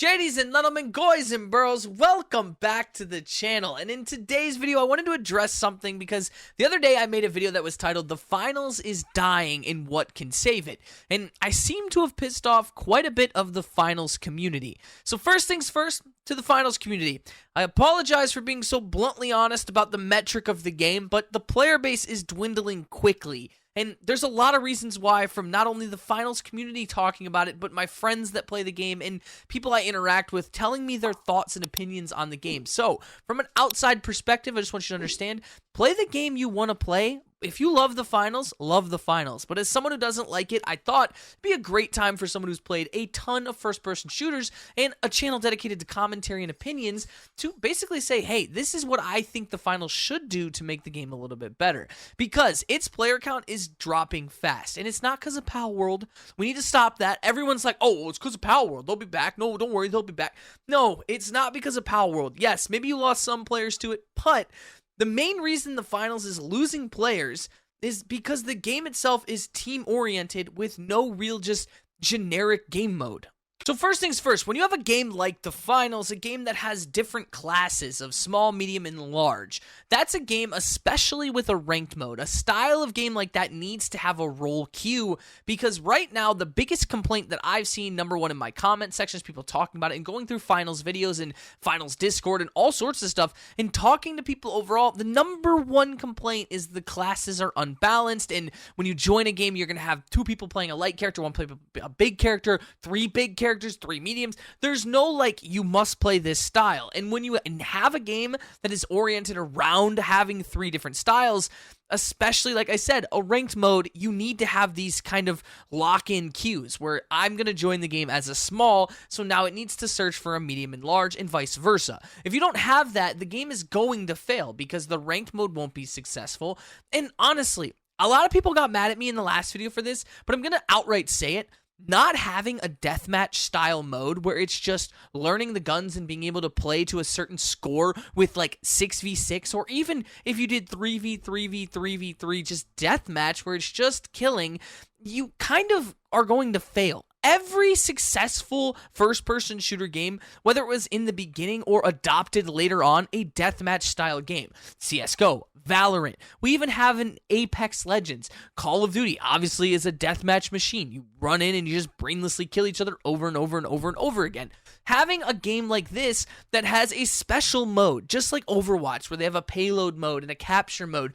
Ladies and gentlemen, boys and girls, welcome back to the channel. And in today's video, I wanted to address something because the other day I made a video that was titled, "The Finals is Dying and What Can Save It?" And I seem to have pissed off quite a bit of the Finals community. So first things first, to the Finals community, I apologize for being so bluntly honest about the metric of the game, but the player base is dwindling quickly. And there's a lot of reasons why, from not only the Finals community talking about it, but my friends that play the game and people I interact with telling me their thoughts and opinions on the game. So, from an outside perspective, I just want you to understand, play the game you want to play. If you love the Finals, love the Finals. But as someone who doesn't like it, I thought it'd be a great time for someone who's played a ton of first-person shooters and a channel dedicated to commentary and opinions to basically say, hey, this is what I think the Finals should do to make the game a little bit better. Because its player count is dropping fast. And it's not because of Pal World. We need to stop that. Everyone's like, oh, well, it's because of Pal World. They'll be back. No, don't worry, they'll be back. No, it's not because of Pal World. Yes, maybe you lost some players to it, but the main reason the Finals is losing players is because the game itself is team-oriented with no real just generic game mode. So first things first, when you have a game like the Finals, a game that has different classes of small, medium, and large, that's a game, especially with a ranked mode. A style of game like that needs to have a role queue, because right now, the biggest complaint that I've seen, number one, in my comment sections, people talking about it, and going through Finals videos and Finals Discord and all sorts of stuff, and talking to people overall, the number one complaint is the classes are unbalanced, and when you join a game, you're going to have two people playing a light character, one play a big character, three big characters, three mediums. There's no like you must play this style. And when you have a game that is oriented around having three different styles, especially like I said, a ranked mode, you need to have these kind of lock-in queues where I'm going to join the game as a small, so now it needs to search for a medium and large and vice versa. If you don't have that, the game is going to fail because the ranked mode won't be successful. And honestly, a lot of people got mad at me in the last video for this, but I'm going to outright say it. Not having a deathmatch style mode where it's just learning the guns and being able to play to a certain score with like 6v6, or even if you did 3v3v3v3 just deathmatch where it's just killing, you kind of are going to fail. Every successful first-person shooter game, whether it was in the beginning or adopted later on, a deathmatch style game. CSGO, Valorant, we even have an Apex Legends. Call of Duty obviously is a deathmatch machine. You run in and you just brainlessly kill each other over and over and over and over again. Having a game like this that has a special mode, just like Overwatch, where they have a payload mode and a capture mode,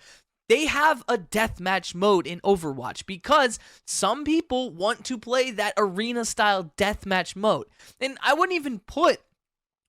they have a deathmatch mode in Overwatch because some people want to play that arena-style deathmatch mode. And I wouldn't even put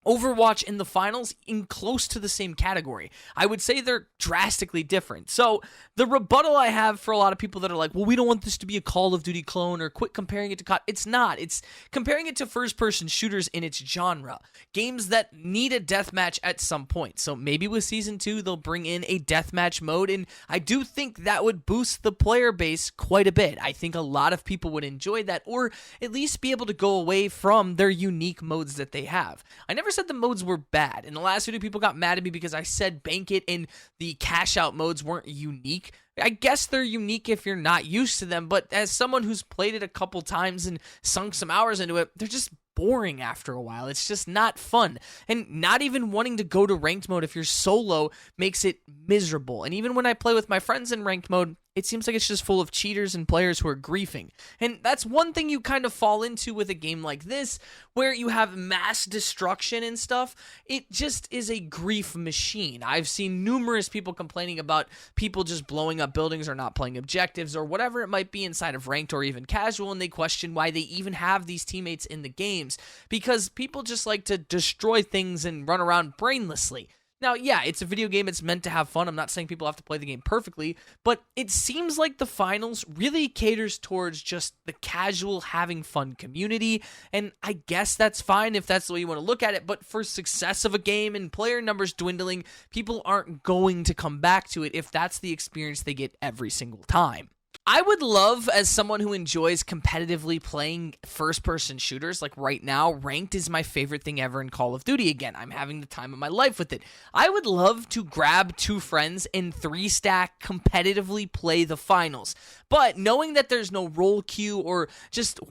Overwatch in the Finals in close to the same category. I would say they're drastically different. So the rebuttal I have for a lot of people that are like, well, we don't want this to be a Call of Duty clone, or quit comparing it to COD. It's not. It's comparing it to first-person shooters in its genre. Games that need a deathmatch at some point. So maybe with Season 2, they'll bring in a deathmatch mode, and I do think that would boost the player base quite a bit. I think a lot of people would enjoy that, or at least be able to go away from their unique modes that they have. I never said the modes were bad. In the last video, people got mad at me because I said bank it and the cash out modes weren't unique. I guess they're unique if you're not used to them, but as someone who's played it a couple times and sunk some hours into it, they're just boring after a while. It's just not fun. And not even wanting to go to ranked mode if you're solo makes it miserable. And even when I play with my friends in ranked mode, it seems like it's just full of cheaters and players who are griefing. And that's one thing you kind of fall into with a game like this, where you have mass destruction and stuff. It just is a grief machine. I've seen numerous people complaining about people just blowing up buildings or not playing objectives or whatever it might be inside of ranked or even casual, and they question why they even have these teammates in the games, because people just like to destroy things and run around brainlessly. Now, yeah, it's a video game. It's meant to have fun. I'm not saying people have to play the game perfectly, but it seems like the Finals really caters towards just the casual, having fun community, and I guess that's fine if that's the way you want to look at it, but for success of a game and player numbers dwindling, people aren't going to come back to it if that's the experience they get every single time. I would love, as someone who enjoys competitively playing first-person shooters, like right now, ranked is my favorite thing ever in Call of Duty again. I'm having the time of my life with it. I would love to grab 2 friends and 3-stack competitively play the finals. But knowing that there's no roll queue or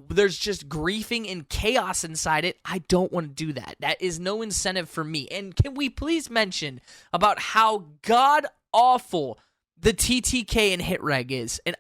there's just griefing and chaos inside it, I don't want to do that. That is no incentive for me. And can we please mention about how god-awful the TTK and hit reg is? And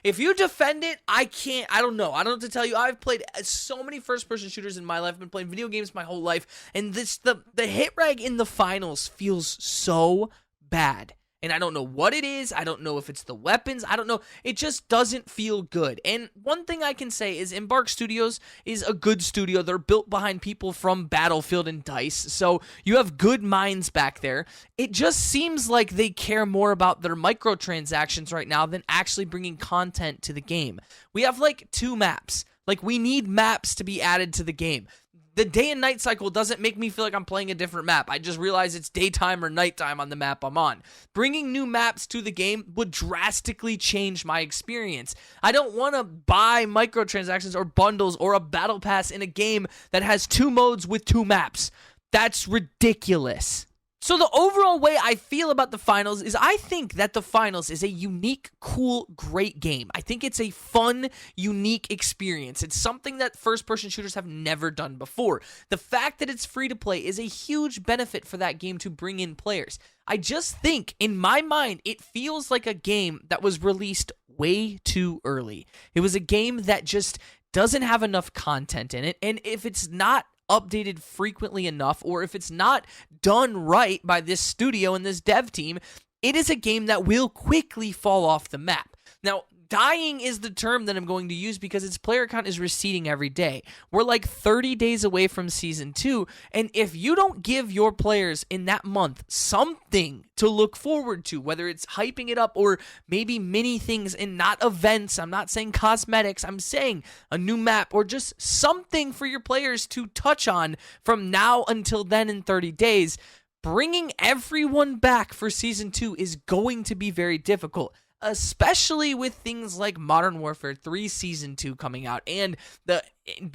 if you defend it, I don't know what to tell you. I've played so many first-person shooters in my life. I've been playing video games my whole life, and the hit reg in the finals feels so bad. And I don't know what it is. I don't know if it's the weapons. I don't know. It just doesn't feel good. And one thing I can say is Embark Studios is a good studio. They're built behind people from Battlefield and DICE. So you have good minds back there. It just seems like they care more about their microtransactions right now than actually bringing content to the game. We have like 2 maps. Like, we need maps to be added to the game. The day and night cycle doesn't make me feel like I'm playing a different map. I just realize it's daytime or nighttime on the map I'm on. Bringing new maps to the game would drastically change my experience. I don't want to buy microtransactions or bundles or a battle pass in a game that has 2 modes with 2 maps. That's ridiculous. So the overall way I feel about the finals is I think that the finals is a unique, cool, great game. I think it's a fun, unique experience. It's something that first-person shooters have never done before. The fact that it's free to play is a huge benefit for that game to bring in players. I just think, in my mind, it feels like a game that was released way too early. It was a game that just doesn't have enough content in it, and if it's not updated frequently enough, or if it's not done right by this studio and this dev team, it is a game that will quickly fall off the map. Now, dying is the term that I'm going to use because its player count is receding every day. We're like 30 days away from Season 2, and if you don't give your players in that month something to look forward to, whether it's hyping it up or maybe mini things and not events, I'm not saying cosmetics, I'm saying a new map or just something for your players to touch on from now until then in 30 days, bringing everyone back for Season 2 is going to be very difficult. Especially with things like Modern Warfare 3 Season 2 coming out and the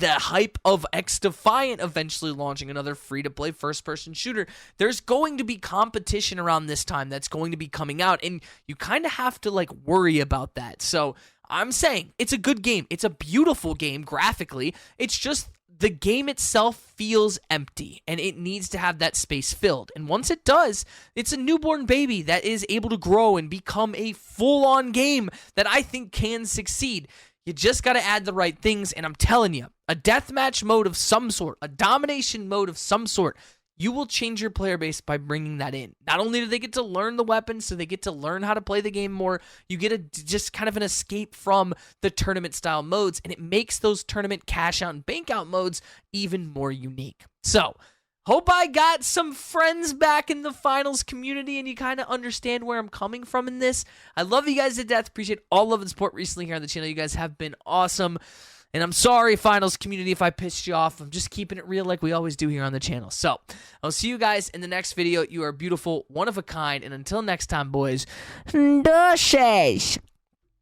hype of X-Defiant eventually launching another free-to-play first-person shooter. There's going to be competition around this time that's going to be coming out, and you kind of have to like worry about that. So I'm saying it's a good game. It's a beautiful game graphically. It's just the game itself feels empty, and it needs to have that space filled. And once it does, it's a newborn baby that is able to grow and become a full-on game that I think can succeed. You just got to add the right things, and I'm telling you, a deathmatch mode of some sort, a domination mode of some sort, you will change your player base by bringing that in. Not only do they get to learn the weapons, so they get to learn how to play the game more, you get just kind of an escape from the tournament-style modes, and it makes those tournament cash-out and bank-out modes even more unique. So, hope I got some friends back in the finals community, and you kind of understand where I'm coming from in this. I love you guys to death. Appreciate all love and support recently here on the channel. You guys have been awesome. And I'm sorry, finals community, if I pissed you off. I'm just keeping it real like we always do here on the channel. So, I'll see you guys in the next video. You are beautiful, one of a kind. And until next time, boys, deuces.